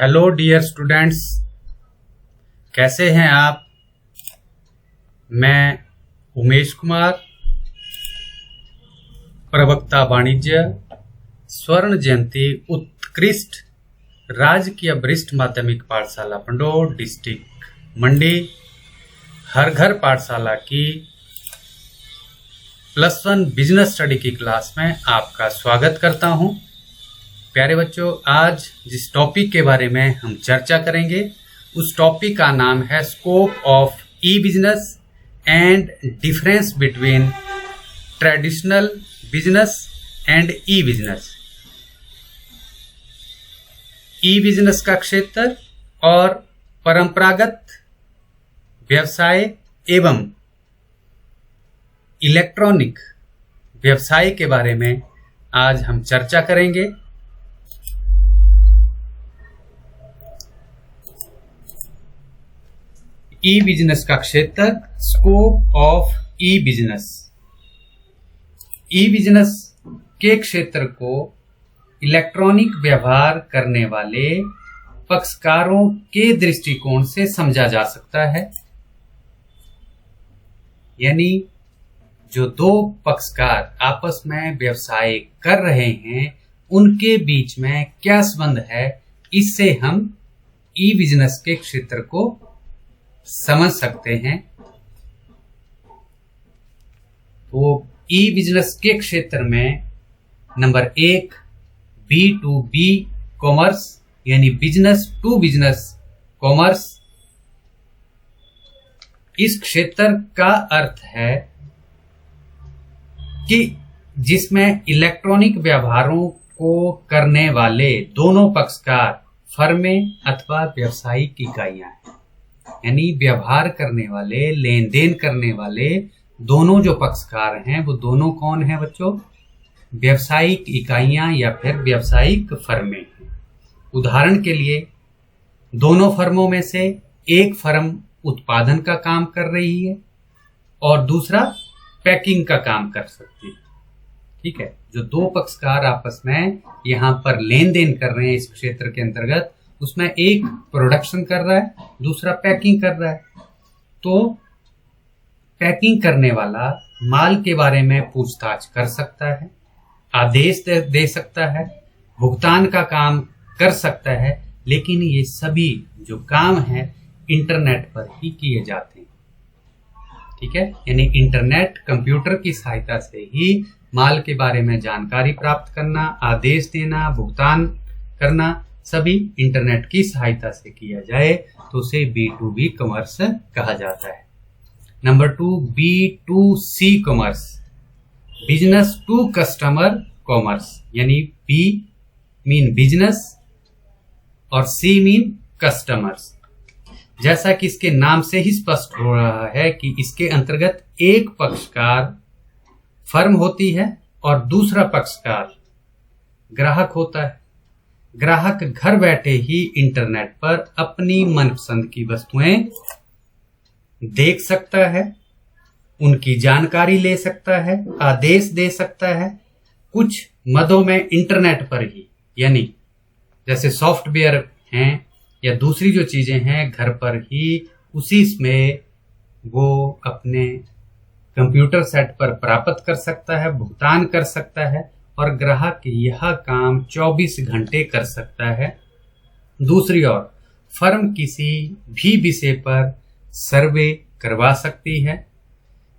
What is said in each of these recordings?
Hello dear students, कैसे हैं आप। मैं उमेश कुमार, प्रवक्ता वाणिज्य, स्वर्ण जयंती उत्कृष्ट राजकीय वरिष्ठ माध्यमिक पाठशाला पंडोर, डिस्ट्रिक्ट मंडी, हर घर पाठशाला की +1 बिजनेस स्टडी की क्लास में आपका स्वागत करता हूं। प्यारे बच्चों, आज जिस टॉपिक के बारे में हम चर्चा करेंगे उस टॉपिक का नाम है scope of E business and difference between traditional business and E business. E business का क्षेत्र और परंपरागत व्यवसाय एवं इलेक्ट्रॉनिक व्यवसाय के बारे में आज हम चर्चा करेंगे। ई बिजनेस का क्षेत्र, scope of E business. E business के क्षेत्र को इलेक्ट्रॉनिक व्यवहार करने वाले पक्षकारों के दृष्टिकोण से समझा जा सकता है। यानी जो दो पक्षकार आपस में व्यवसाय कर रहे हैं उनके बीच में क्या संबंध है, इससे हम ई बिजनेस के क्षेत्र को समझ सकते हैं। तो ई बिजनेस के क्षेत्र में नंबर 1 B2B कॉमर्स, यानी बिजनेस टू बिजनेस कॉमर्स। इस क्षेत्र का अर्थ है कि जिसमें इलेक्ट्रॉनिक व्यवहारों को करने वाले दोनों पक्षकार फर्में अथवा व्यावसायिक इकाइयां हैं। यानी व्यवहार करने वाले, लेन देन करने वाले दोनों जो पक्षकार हैं वो दोनों कौन हैं बच्चों? व्यावसायिक इकाइयां या फिर व्यावसायिक फर्में हैं। उदाहरण के लिए दोनों फर्मों में से एक फर्म उत्पादन का काम कर रही है और दूसरा पैकिंग का काम कर सकती है। ठीक है, जो दो पक्षकार आपस में यहां पर लेन देन कर रहे हैं इस क्षेत्र के अंतर्गत, उसमें एक प्रोडक्शन कर रहा है, दूसरा पैकिंग कर रहा है। तो पैकिंग करने वाला माल के बारे में पूछताछ कर सकता है, आदेश दे सकता है, भुगतान का काम कर सकता है, लेकिन ये सभी जो काम है इंटरनेट पर ही किए जाते हैं। ठीक है, यानी इंटरनेट, कंप्यूटर की सहायता से ही माल के बारे में जानकारी प्राप्त करना, आदेश देना, भुगतान करना सभी इंटरनेट की सहायता से किया जाए तो उसे B2B कॉमर्स कहा जाता है। Number 2 B2C commerce, business to customer commerce. यानी B मीन बिजनेस और C मीन कस्टमर्स। जैसा कि इसके नाम से ही स्पष्ट हो रहा है कि इसके अंतर्गत एक पक्षकार फर्म होती है और दूसरा पक्षकार ग्राहक होता है। ग्राहक घर बैठे ही इंटरनेट पर अपनी मनपसंद की वस्तुएं देख सकता है, उनकी जानकारी ले सकता है, आदेश दे सकता है। कुछ मदों में इंटरनेट पर ही, यानी जैसे सॉफ्टवेयर हैं या दूसरी जो चीजें हैं घर पर ही उसी में वो अपने कंप्यूटर सेट पर प्राप्त कर सकता है, भुगतान कर सकता है और ग्राहक यह काम 24 घंटे कर सकता है। दूसरी ओर फर्म किसी भी विषय पर सर्वे करवा सकती है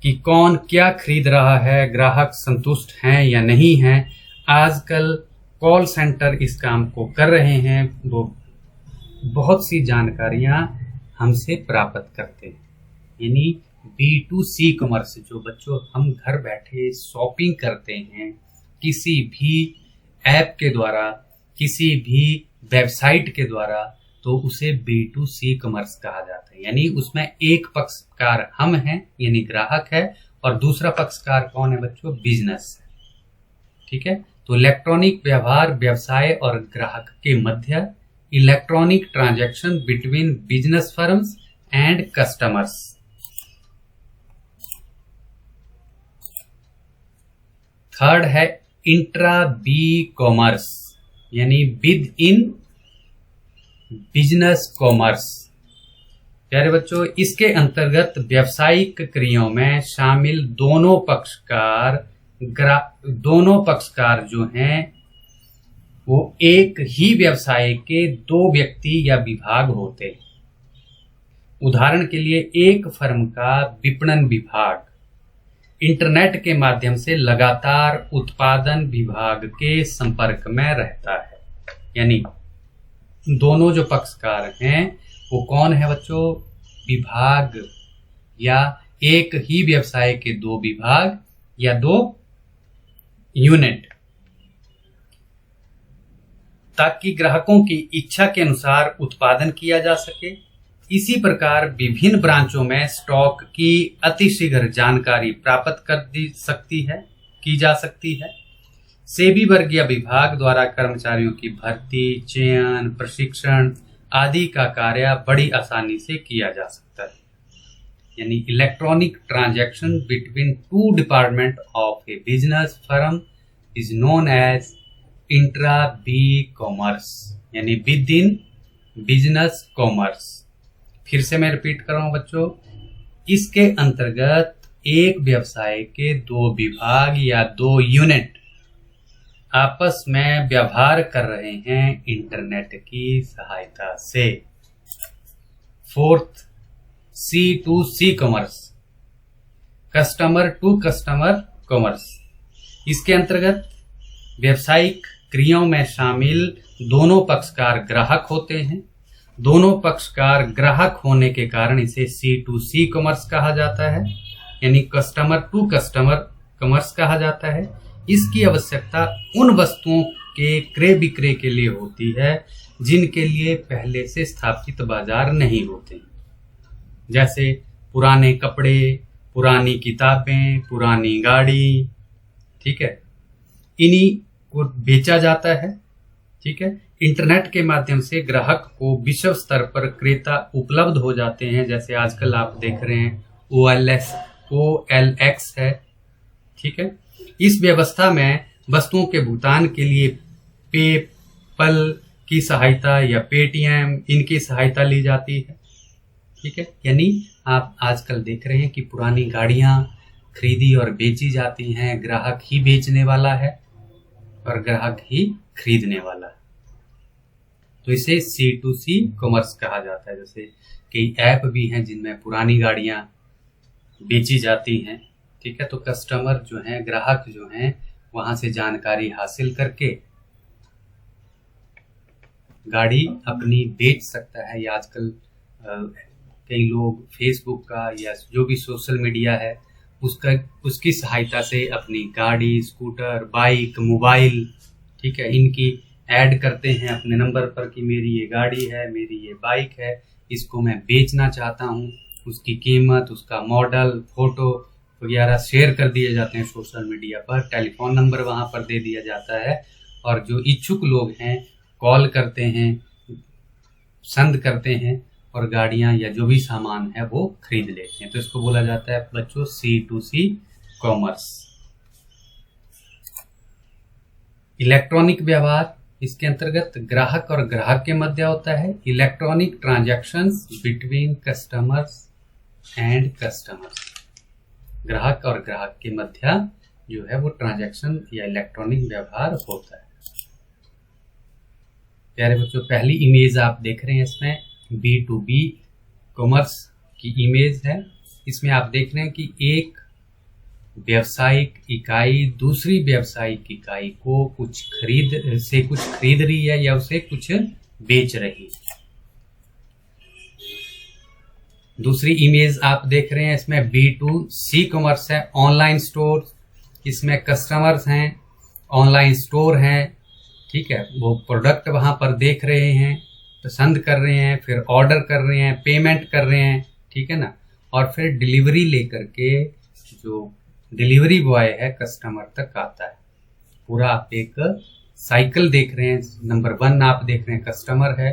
कि कौन क्या खरीद रहा है, ग्राहक संतुष्ट हैं या नहीं हैं। आजकल कॉल सेंटर इस काम को कर रहे हैं, वो बहुत सी जानकारियां हमसे प्राप्त करते हैं। यानी B2C कॉमर्स, जो बच्चों हम घर बैठे शॉपिंग करते हैं किसी भी ऐप के द्वारा, किसी भी वेबसाइट के द्वारा, तो उसे B2C कॉमर्स कहा जाता है। यानी उसमें एक पक्षकार हम हैं यानी ग्राहक है और दूसरा पक्षकार कौन है बच्चों? बिजनेस। ठीक है, तो इलेक्ट्रॉनिक व्यवहार व्यवसाय और ग्राहक के मध्य, electronic transaction between business firms and customers. Third है इंट्रा बी कॉमर्स, यानी विद इन बिजनेस कॉमर्स। प्यारे बच्चों, इसके अंतर्गत व्यावसायिक क्रियाओं में शामिल दोनों पक्षकार जो हैं वो एक ही व्यवसाय के दो व्यक्ति या विभाग होते हैं। उदाहरण के लिए एक फर्म का विपणन विभाग इंटरनेट के माध्यम से लगातार उत्पादन विभाग के संपर्क में रहता है। यानी दोनों जो पक्षकार हैं वो कौन है बच्चों? विभाग या एक ही व्यवसाय के दो विभाग या दो यूनिट, ताकि ग्राहकों की इच्छा के अनुसार उत्पादन किया जा सके। इसी प्रकार विभिन्न ब्रांचों में स्टॉक की अतिशीघ्र जानकारी प्राप्त की जा सकती है। सेबी वर्गीय विभाग द्वारा कर्मचारियों की भर्ती, चयन, प्रशिक्षण आदि का कार्य बड़ी आसानी से किया जा सकता है। यानी electronic transaction between two department of a business firm is known as intra B commerce, यानी विद इन बिजनेस कॉमर्स। फिर से मैं रिपीट कर रहा हूं बच्चों, इसके अंतर्गत एक व्यवसाय के दो विभाग या दो यूनिट आपस में व्यवहार कर रहे हैं इंटरनेट की सहायता से। Fourth, C2C commerce, customer to customer commerce. इसके अंतर्गत व्यावसायिक क्रियाओं में शामिल दोनों पक्षकार ग्राहक होते हैं। दोनों पक्षकार ग्राहक होने के कारण इसे C2C कॉमर्स कहा जाता है, यानी कस्टमर टू कस्टमर कॉमर्स कहा जाता है। इसकी आवश्यकता उन वस्तुओं के क्रय विक्रय के लिए होती है जिनके लिए पहले से स्थापित बाजार नहीं होते, जैसे पुराने कपड़े, पुरानी किताबें, पुरानी गाड़ी। ठीक है, इन्हीं को बेचा जाता है। ठीक है, इंटरनेट के माध्यम से ग्राहक को विश्व स्तर पर क्रेता उपलब्ध हो जाते हैं, जैसे आजकल आप देख रहे हैं OLX है। ठीक है, इस व्यवस्था में वस्तुओं के भुगतान के लिए पेपल की सहायता या पेटीएम इनकी सहायता ली जाती है। ठीक है, यानी आप आजकल देख रहे हैं कि पुरानी गाड़ियां खरीदी और बेची जाती हैं, ग्राहक ही बेचने वाला है और ग्राहक ही खरीदने वाला है। तो इसे C2C कॉमर्स कहा जाता है। जैसे कई ऐप भी हैं जिनमें पुरानी गाड़ियां बेची जाती हैं। ठीक है, तो कस्टमर जो हैं, ग्राहक जो हैं, वहां से जानकारी हासिल करके गाड़ी अपनी बेच सकता है। या आजकल कई लोग फेसबुक का या जो भी सोशल मीडिया है उसकी सहायता से अपनी गाड़ी, स्कूटर, बाइक, मोबाइल, ठीक है, इनकी ऐड करते हैं अपने नंबर पर कि मेरी ये गाड़ी है, मेरी ये बाइक है, इसको मैं बेचना चाहता हूँ। उसकी कीमत, उसका मॉडल, फोटो वगैरह शेयर कर दिए जाते हैं सोशल मीडिया पर। टेलीफोन नंबर वहां पर दे दिया जाता है और जो इच्छुक लोग हैं कॉल करते हैं, पसंद करते हैं और गाड़ियां या जो भी सामान है वो खरीद लेते हैं। तो इसको बोला जाता है बच्चों C2C कॉमर्स। इलेक्ट्रॉनिक व्यवहार, इसके अंतर्गत ग्राहक और ग्राहक के मध्य होता है electronic transactions between customers and customers. ग्राहक और ग्राहक के मध्य जो है वो ट्रांजैक्शन या इलेक्ट्रॉनिक व्यवहार होता है। प्यारे बच्चों, पहली इमेज आप देख रहे हैं, इसमें B2B कॉमर्स की इमेज है। इसमें आप देख रहे हैं कि एक व्यावसायिक इकाई दूसरी व्यावसायिक इकाई को कुछ खरीद रही है या उसे कुछ बेच रही है। दूसरी इमेज आप देख रहे हैं, इसमें B2C कॉमर्स है, ऑनलाइन स्टोर। इसमें कस्टमर्स हैं, ऑनलाइन स्टोर हैं। ठीक है, वो प्रोडक्ट वहां पर देख रहे हैं, पसंद कर रहे हैं, फिर ऑर्डर कर रहे हैं, पेमेंट कर रहे हैं। ठीक है ना, और फिर डिलीवरी लेकर के जो डिलीवरी बॉय है कस्टमर तक आता है। पूरा आप एक साइकिल देख रहे हैं। नंबर 1 आप देख रहे हैं कस्टमर है,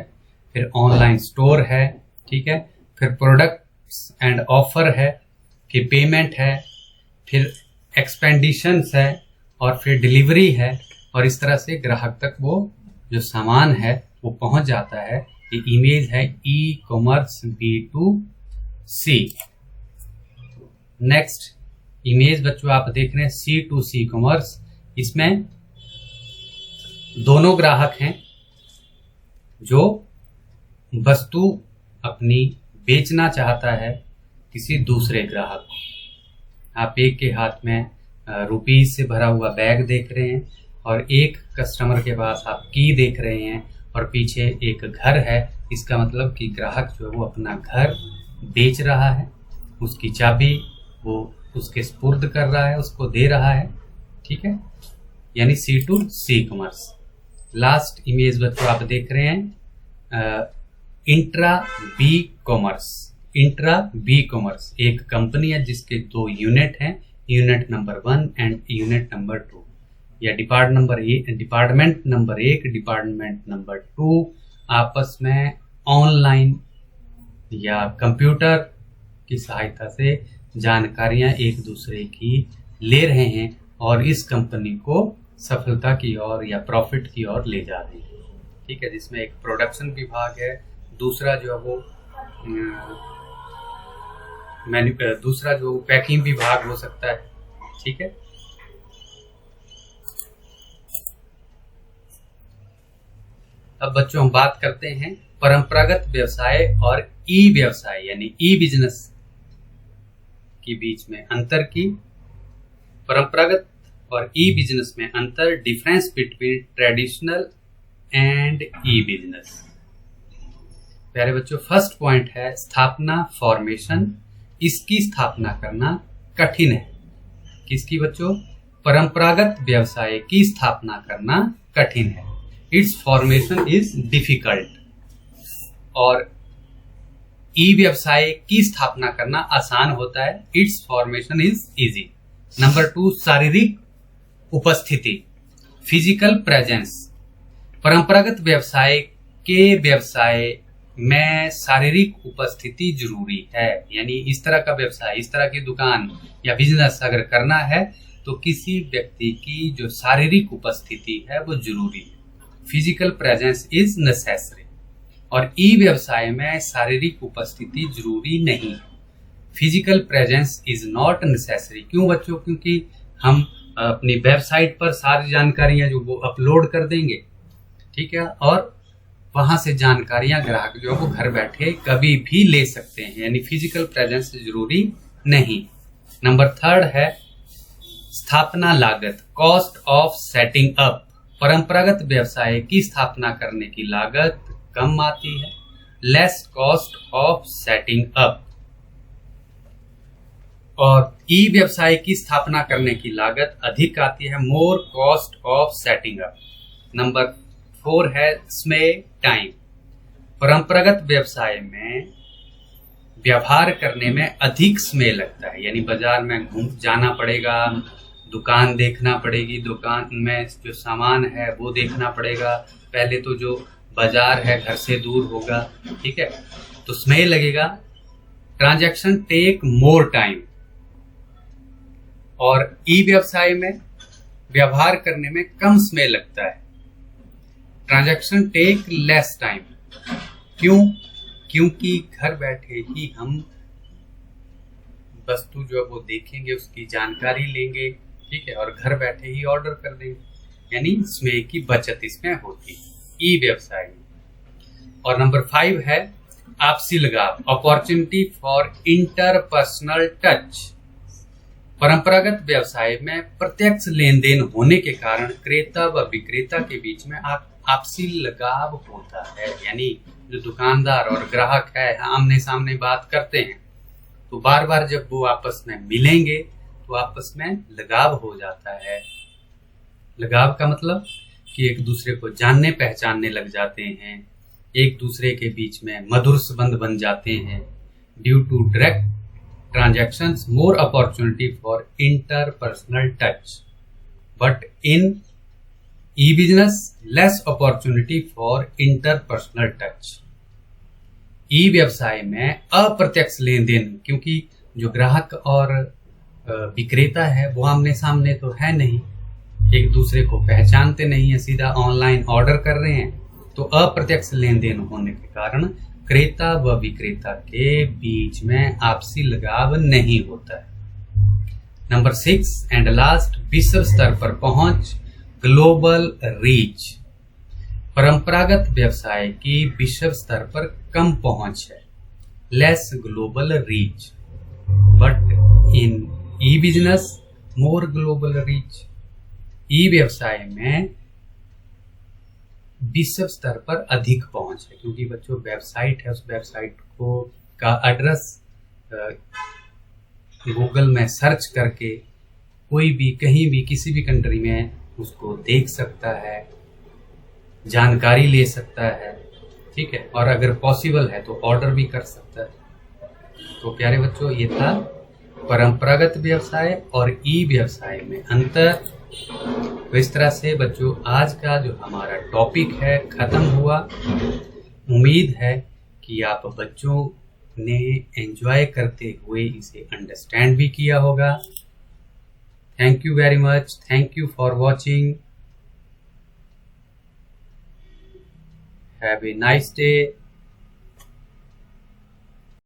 फिर ऑनलाइन स्टोर है, ठीक है, फिर प्रोडक्ट्स एंड ऑफर है, फिर पेमेंट है, फिर एक्सपेंडिशंस है और फिर डिलीवरी है। और इस तरह से ग्राहक तक वो जो सामान है वो पहुंच जाता है ये इमेज है e commerce B2C। Next image बच्चों आप देख रहे हैं C2C कॉमर्स। इसमें दोनों ग्राहक हैं जो वस्तु अपनी बेचना चाहता है किसी दूसरे ग्राहक को। आप एक के हाथ में रुपीज से भरा हुआ बैग देख रहे हैं और एक कस्टमर के पास आप की देख रहे हैं और पीछे एक घर है। इसका मतलब कि ग्राहक जो है वो अपना घर बेच रहा है, उसकी चाबी वो उसके स्पुर्द कर रहा है, उसको दे रहा है। ठीक है, यानी C2C कॉमर्स। लास्ट इमेज बच्चों आप देख रहे हैं intra B commerce. Intra B commerce एक कंपनी है जिसके 2 यूनिट हैं, unit number 1 and unit number 2, या डिपार्टमेंट नंबर 1, डिपार्टमेंट नंबर 2 आपस में ऑनलाइन या कंप्यूटर की सहायता से जानकारियां एक दूसरे की ले रहे हैं और इस कंपनी को सफलता की ओर या प्रॉफिट की ओर ले जा रहे हैं। ठीक है, जिसमें एक प्रोडक्शन विभाग है, दूसरा जो है वो दूसरा जो पैकिंग विभाग हो सकता है। ठीक है, अब बच्चों हम बात करते हैं परंपरागत व्यवसाय और ई व्यवसाय यानी ई बिजनेस के बीच में अंतर की। परंपरागत और ई बिजनेस में अंतर, difference between traditional and E business. प्यारे बच्चों, फर्स्ट पॉइंट है स्थापना, फॉर्मेशन। इसकी स्थापना करना कठिन है। किसकी बच्चों? परंपरागत व्यवसाय की स्थापना करना कठिन है। It's formation is difficult. और ई व्यवसाय की स्थापना करना आसान होता है। It's formation is easy. Number 2, शारीरिक उपस्थिति, फिजिकल प्रेजेंस। परंपरागत व्यवसाय के व्यवसाय में शारीरिक उपस्थिति जरूरी है। यानी इस तरह का व्यवसाय, इस तरह की दुकान या बिजनेस अगर करना है तो किसी व्यक्ति की जो शारीरिक उपस्थिति है वो जरूरी है। Physical presence is necessary. और ई व्यवसाय में शारीरिक उपस्थिति जरूरी नहीं। Physical presence is not necessary. क्यों बच्चों? क्योंकि हम अपनी वेबसाइट पर सारी जानकारियां जो वो अपलोड कर देंगे। ठीक है, और वहां से जानकारियां ग्राहक जो है वो घर बैठे कभी भी ले सकते हैं। यानी फिजिकल प्रेजेंस जरूरी नहीं। नंबर 3 है स्थापना लागत, कॉस्ट ऑफ सेटिंग अप। परंपरागत व्यवसाय की स्थापना करने की लागत कम आती है, less cost of setting up. और ई व्यवसाय की स्थापना करने की लागत अधिक आती है, more cost of setting up. Number 4 है समय टाइम। परंपरागत व्यवसाय में व्यवहार करने में अधिक समय लगता है। यानी बाजार में घूम जाना पड़ेगा, दुकान देखना पड़ेगी, दुकान में जो सामान है वो देखना पड़ेगा। पहले तो जो बाजार है घर से दूर होगा। ठीक है, तो समय लगेगा। Transaction take more time. और ई व्यवसाय में व्यवहार करने में कम समय लगता है। Transaction take less time. क्यों? क्योंकि घर बैठे ही हम वस्तु जो है वो देखेंगे, उसकी जानकारी लेंगे। ठीक है, और घर बैठे ही ऑर्डर कर देंगे। यानी समय की बचत इसमें होती है ई व्यवसाय में। और नंबर 5 है आपसी लगाव, अपॉर्चुनिटी फॉर इंटरपर्सनल टच। परंपरागत व्यवसाय में प्रत्यक्ष लेन देन होने के कारण क्रेता व विक्रेता के बीच में आपसी लगाव होता है। यानी जो दुकानदार और ग्राहक है आमने सामने बात करते हैं, तो बार बार जब वो आपस में मिलेंगे तो आपस में लगाव हो जाता है। लगाव का मतलब कि एक दूसरे को जानने पहचानने लग जाते हैं, एक दूसरे के बीच में मधुर संबंध बन जाते हैं। Due to direct transactions, more opportunity for interpersonal touch, but in e-business less opportunity for interpersonal touch। ई व्यवसाय में अप्रत्यक्ष लेन देन, क्योंकि जो ग्राहक और विक्रेता है वो आमने सामने तो है नहीं, एक दूसरे को पहचानते नहीं है, सीधा ऑनलाइन ऑर्डर कर रहे हैं। तो अप्रत्यक्ष लेन देन होने के कारण क्रेता व विक्रेता के बीच में आपसी लगाव नहीं होता है। नंबर 6 एंड लास्ट, विश्व स्तर पर पहुंच, ग्लोबल रीच। परंपरागत व्यवसाय की विश्व स्तर पर कम पहुंच है, less global reach, but in e business more global reach. E व्यवसाय में विश्व स्तर पर अधिक पहुंच है, क्योंकि बच्चों वेबसाइट है, उस वेबसाइट को का एड्रेस गूगल में सर्च करके कोई भी कहीं भी किसी भी कंट्री में उसको देख सकता है, जानकारी ले सकता है, ठीक है, और अगर पॉसिबल है तो ऑर्डर भी कर सकता है। तो प्यारे बच्चों, ये था परंपरागत व्यवसाय और ई व्यवसाय में अंतर। तो इस तरह से बच्चों आज का जो हमारा टॉपिक है खत्म हुआ। उम्मीद है कि आप बच्चों ने एंजॉय करते हुए इसे अंडरस्टैंड भी किया होगा। Thank you very much, thank you for watching, have a nice day.